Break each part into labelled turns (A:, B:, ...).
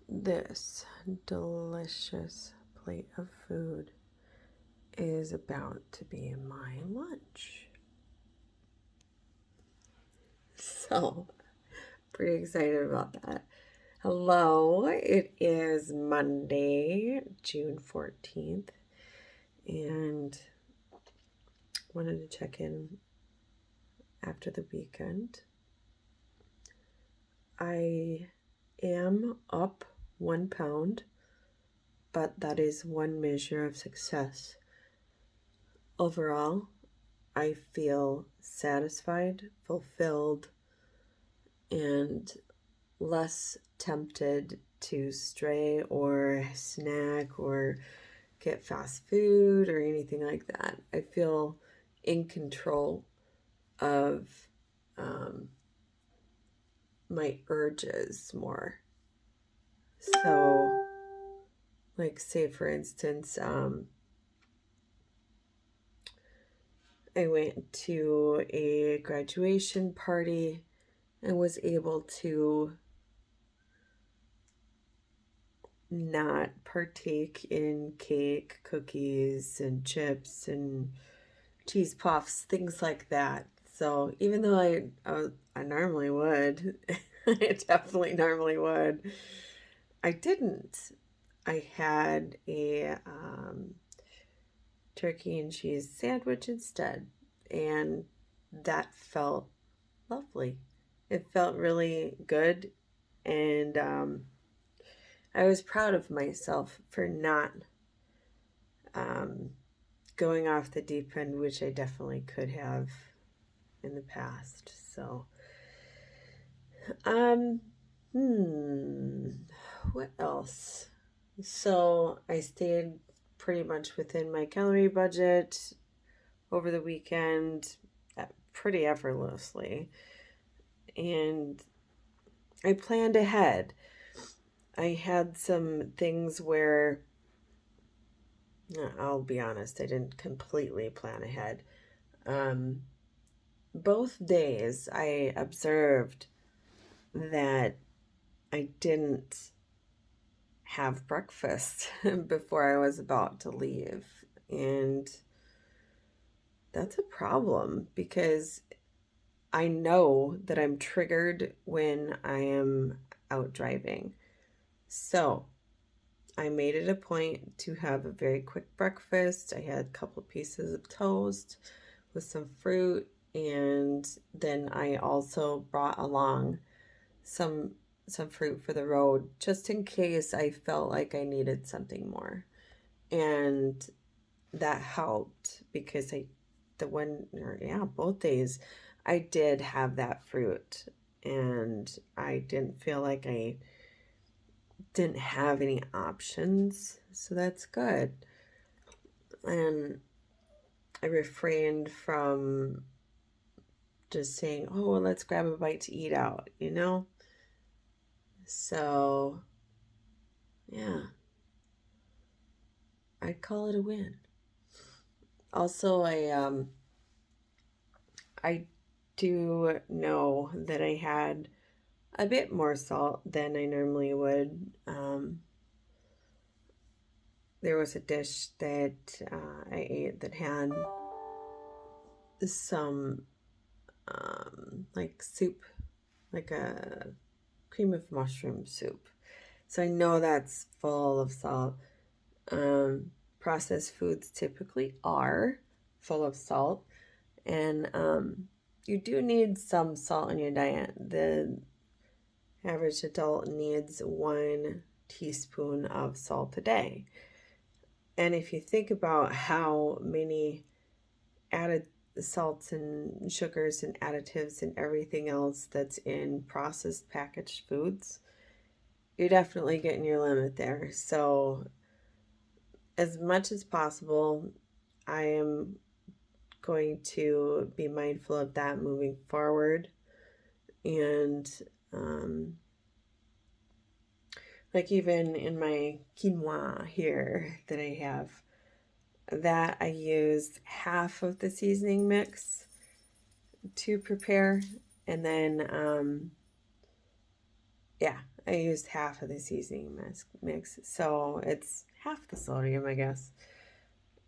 A: This delicious plate of food is about to be my lunch. So, pretty excited about that. Hello, it is Monday, June 14th, and wanted to check in after the weekend. I am up 1 pound, but that is one measure of success. Overall, I feel satisfied, fulfilled, and less tempted to stray or snack or get fast food or anything like that. I feel in control of um, my urges more. So, like, say for instance, I went to a graduation party and was able to not partake in cake, cookies, and chips and cheese puffs, things like that. So even though I normally would, I definitely normally would, I didn't. I had a turkey and cheese sandwich instead, and that felt lovely. It felt really good, and I was proud of myself for not um, going off the deep end, which I definitely could have in the past. So, um, hmm, what else? So I stayed pretty much within my calorie budget over the weekend, pretty effortlessly, and I planned ahead. I had some things where I'll be honest, I didn't completely plan ahead. Um, both days I observed that I didn't have breakfast before I was about to leave. And that's a problem because I know that I'm triggered when I am out driving. So I made it a point to have a very quick breakfast. I had a couple of pieces of toast with some fruit, and then I also brought along some some fruit for the road just in case I felt like I needed something more. And that helped because both days I did have that fruit, and I didn't feel like I didn't have any options. So that's good. And I refrained from just saying, oh, well, let's grab a bite to eat out, you know? So, yeah, I'd call it a win. Also, I do know that I had a bit more salt than I normally would. There was a dish that I ate that had some like soup, like a cream of mushroom soup. So I know that's full of salt. Processed foods typically are full of salt, and you do need some salt in your diet. The average adult needs 1 teaspoon of salt a day. And if you think about how many added salts and sugars and additives and everything else that's in processed packaged foods, you're definitely getting your limit there. So, as much as possible, I am going to be mindful of that moving forward. And like even in my quinoa here that I have, that I use half of the seasoning mix to prepare, and then yeah, I used half of the seasoning mix, so it's half the sodium, I guess.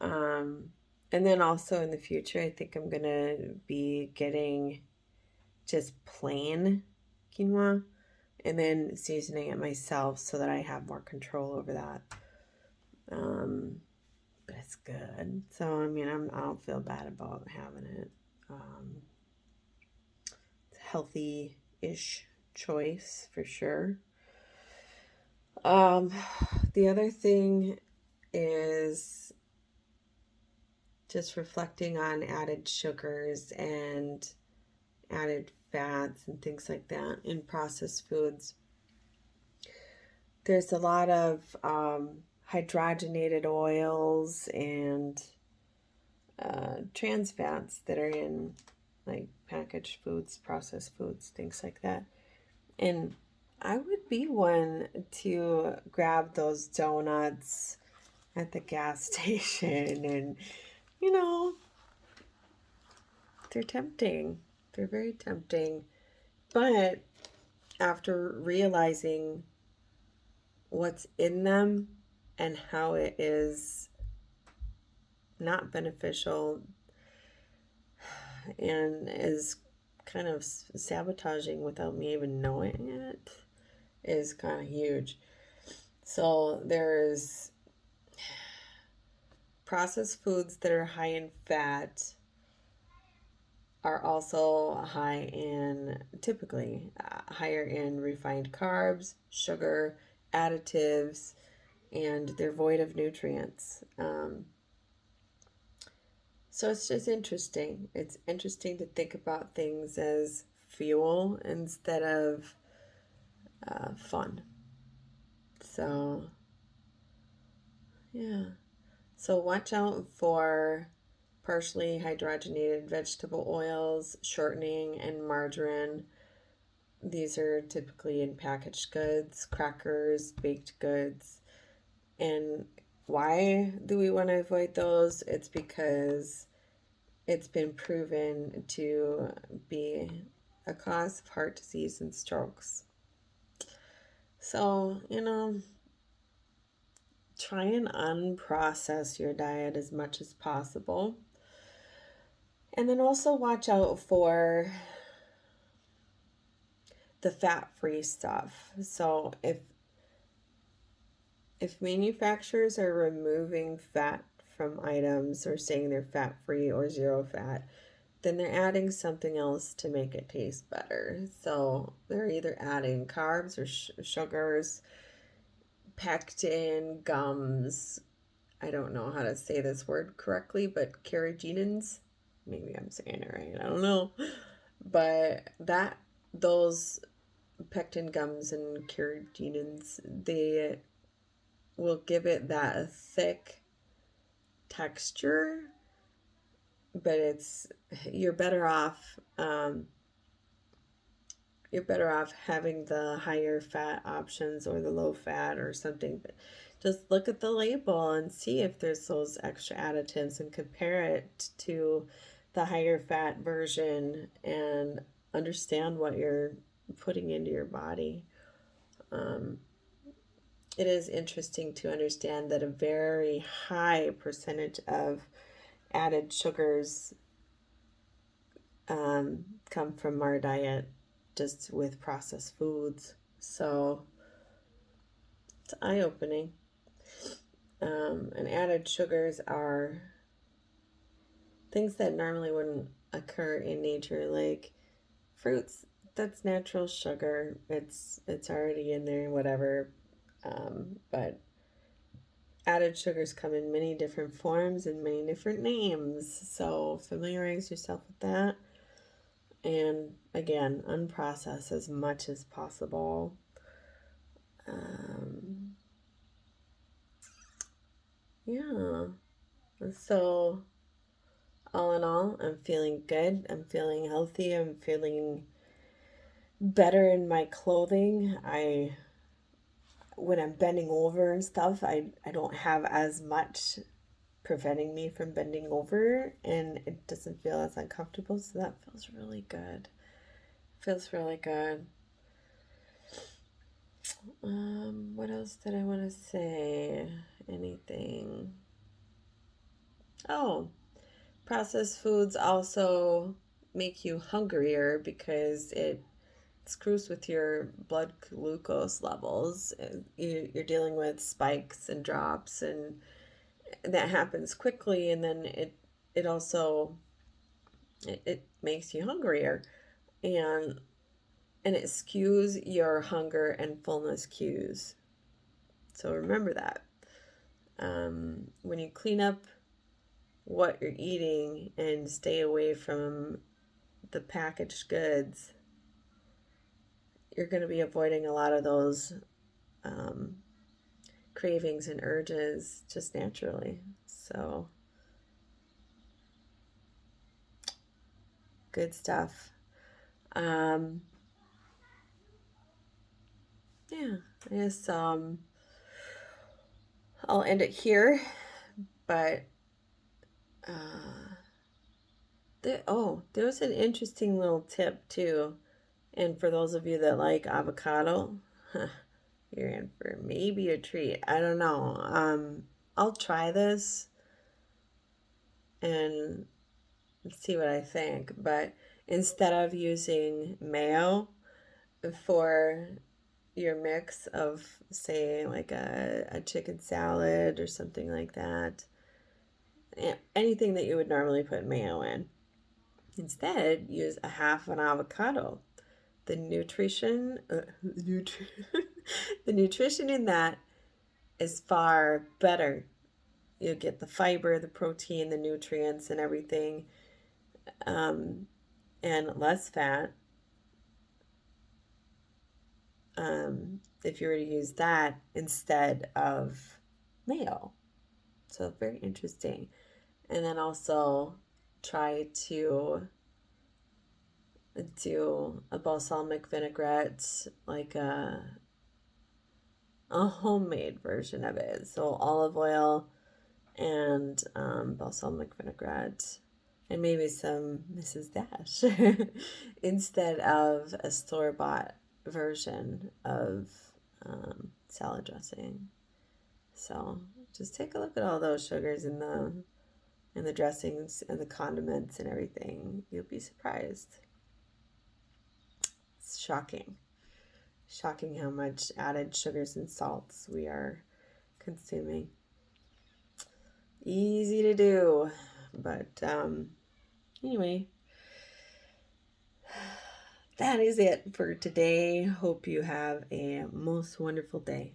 A: Um, and then also in the future, I think I'm gonna be getting just plain quinoa and then seasoning it myself so that I have more control over that. But it's good. So I mean, I don't feel bad about having it. It's a healthy-ish choice for sure. Um, the other thing is just reflecting on added sugars and added fats and things like that in processed foods. There's a lot of hydrogenated oils and trans fats that are in like packaged foods, processed foods, things like that. And I would be one to grab those donuts at the gas station and, you know, they're tempting. They're very tempting. But after realizing what's in them and how it is not beneficial and is kind of sabotaging without me even knowing it is kind of huge. So there's processed foods that are high in fat are also typically higher in refined carbs, sugar, additives, and they're void of nutrients. So it's just interesting. It's interesting to think about things as fuel instead of fun. So, yeah. So watch out for partially hydrogenated vegetable oils, shortening, and margarine. These are typically in packaged goods, crackers, baked goods. And why do we want to avoid those? It's because it's been proven to be a cause of heart disease and strokes. So, try and unprocess your diet as much as possible. And then also watch out for the fat-free stuff. So if manufacturers are removing fat from items or saying they're fat-free or zero fat, then they're adding something else to make it taste better. So they're either adding carbs or sugars, pectin, gums. I don't know how to say this word correctly, but carrageenans. Maybe I'm saying it right. I don't know. But those pectin gums and carrageenans, they will give it that thick texture, but you're better off having the higher fat options or the low fat or something. But just look at the label and see if there's those extra additives and compare it to the higher fat version and understand what you're putting into your body. It is interesting to understand that a very high percentage of added sugars come from our diet just with processed foods. So it's eye-opening. And added sugars are things that normally wouldn't occur in nature, like fruits. That's natural sugar. It's already in there, whatever. But added sugars come in many different forms and many different names. So familiarize yourself with that. And again, unprocess as much as possible. Yeah. So all in all, I'm feeling good. I'm feeling healthy. I'm feeling better in my clothing. When I'm bending over and stuff, I don't have as much preventing me from bending over, and it doesn't feel as uncomfortable, so that feels really good. Feels really good. What else did I want to say? Anything? Oh, processed foods also make you hungrier because it screws with your blood glucose levels. You're dealing with spikes and drops, and that happens quickly. And then it also it makes you hungrier, and it skews your hunger and fullness cues. So remember that. When you clean up what you're eating and stay away from the packaged goods, you're going to be avoiding a lot of those um, cravings and urges just naturally. So, good stuff. Um, yeah, I guess I'll end it here. But there was an interesting little tip too. And for those of you that like avocado, you're in for maybe a treat. I don't know. I'll try this and see what I think. But instead of using mayo for your mix of, say, like a chicken salad or something like that, anything that you would normally put mayo in, instead use a half an avocado. The nutrition, the nutrition in that is far better. You get the fiber, the protein, the nutrients, and everything, um, and less fat. If you were to use that instead of mayo. So very interesting. And then also try to do a balsamic vinaigrette, like a homemade version of it. So olive oil and balsamic vinaigrette and maybe some Mrs. Dash instead of a store-bought version of salad dressing. So just take a look at all those sugars in the dressings and the condiments and everything. You'll be surprised. It's shocking how much added sugars and salts we are consuming. Easy to do, but anyway, that is it for today. Hope you have a most wonderful day.